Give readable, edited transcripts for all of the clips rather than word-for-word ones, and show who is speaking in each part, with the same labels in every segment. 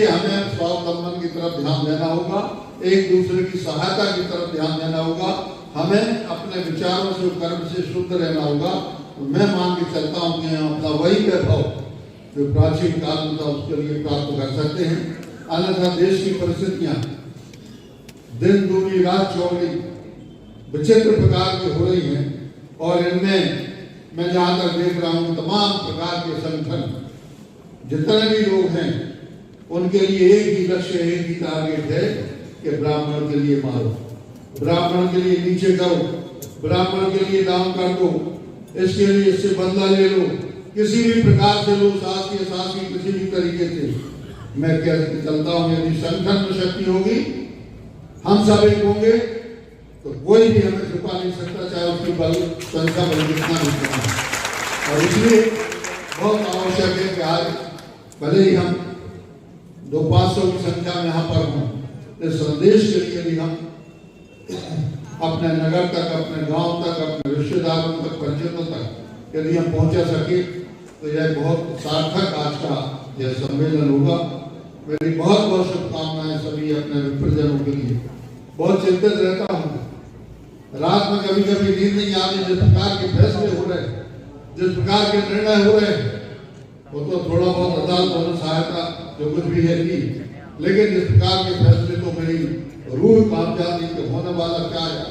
Speaker 1: इसलिए हमें स्वावलंबन की तरफ ध्यान देना होगा, एक दूसरे की सहायता की तरफ ध्यान देना होगा, हमें अपने विचारों से कर्म से शुद्ध रहना होगा। तो मैं मान के चलता हूँ कि हम अपना वही वैभव जो प्राचीन काल में था उसके लिए प्राप्त कर सकते हैं। अन्यथा देश की परिस्थितियां दिन दूनी रात चौड़ी विचित्र प्रकार की हो रही हैं और इनमें मैं जहां तक देख रहा हूं तमाम प्रकार के संगठन जितने भी लोग हैं उनके लिए एक ही लक्ष्य, एक ही टारगेट है कि ब्राह्मण के लिए मारो, ब्राह्मण के लिए नीचे करो, ब्राह्मण के लिए दान कर दो, इसके लिए इससे बदला ले लो, किसी भी प्रकार से लो, सास की किसी भी तरीके से। मैं कह चलता हूं यदि संगठन में शक्ति होगी, हम सब एक होंगे तो कोई भी हमें छुपा नहीं सकता, चाहे उसकी बल संख्या बल कितना भी कम है। और इसलिए बहुत आवश्यक है कि आज भले ही हम 200-500 की संख्या में यहाँ पर हों, इस संदेश के लिए भी हम अपने नगर तक, अपने गांव तक, अपने रिश्तेदारों तक, परिचितों तक यदि हम पहुंचा सके तो यह बहुत सार्थक आज का यह सम्मेलन होगा। मेरी बहुत बहुत शुभकामनाएं सभी अपने विप्रजनों के लिए। बहुत चिंतित रहता हूँ, रात में कभी कभी नींद नहीं आती, जिस प्रकार के फैसले हो रहे, जिस प्रकार के निर्णय हो रहे, वो तो थोड़ा बहुत अदालतों में सहायता जो कुछ भी है की, लेकिन जिस प्रकार के फैसले तो मेरी रूह काम जाती कि होने वाला क्या है,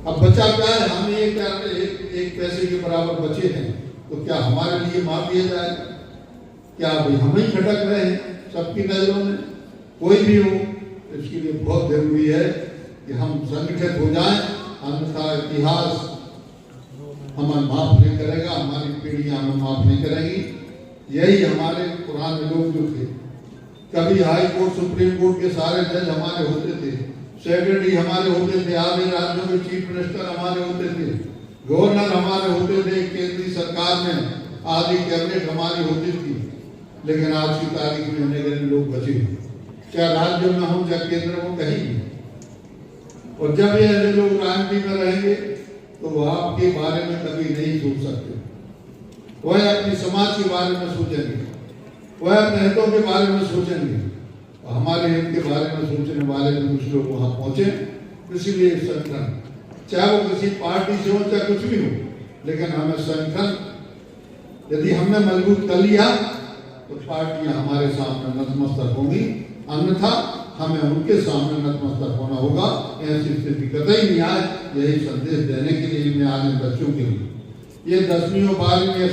Speaker 1: अब बचा क्या है, हम एक पैसे के बराबर बचे हैं, तो क्या हमारे लिए माफ दिया जाएगा? क्या भाई हम ही खटक रहे हैं सबकी नजरों में? कोई भी हो, इसके लिए बहुत जरूरी है कि हम संगठित हो जाएं, अन्यथा इतिहास हमें माफ नहीं करेगा, हमारी पीढ़ियां हमें माफ नहीं करेंगी। यही हमारे पुराने लोग जो थे, कभी हाई कोर्ट सुप्रीम कोर्ट के सारे जज हमारे होते थे, सेक्रेटरी हमारे होते थे, आधे राज्यों के चीफ मिनिस्टर हमारे होते थे, गवर्नर हमारे होते थे, केंद्रीय सरकार में आधी कैबिनेट हमारी होती थी, लेकिन आज की तारीख में अनेक लोग बचे, चाहे राज्यों में हो चाहे केंद्र में, कहीं। और जब ये लोग राजनीति में रहेंगे तो वह आपके बारे में कभी नहीं सोच सकते, वह अपनी समाज के बारे में सोचेंगे, वह अपने हितों के बारे में सोचेंगे। हमारे हित के बारे में सोचने वाले भी कुछ लोग वहां पहुंचे। इसीलिए संगठन, चाहे वो किसी पार्टी से हो चाहे कुछ भी हो, लेकिन हमें संगठन यदि हमने मजबूत कर लिया तो पार्टियां हमारे सामने नतमस्तक होंगी, अन्यथा हमें उनके सामने नतमस्तक होना होगा। ऐसी स्थिति कतई नहीं आए, यही संदेश देने के लिए मैं आज बच्चों के लिए ये 10वीं और 12वीं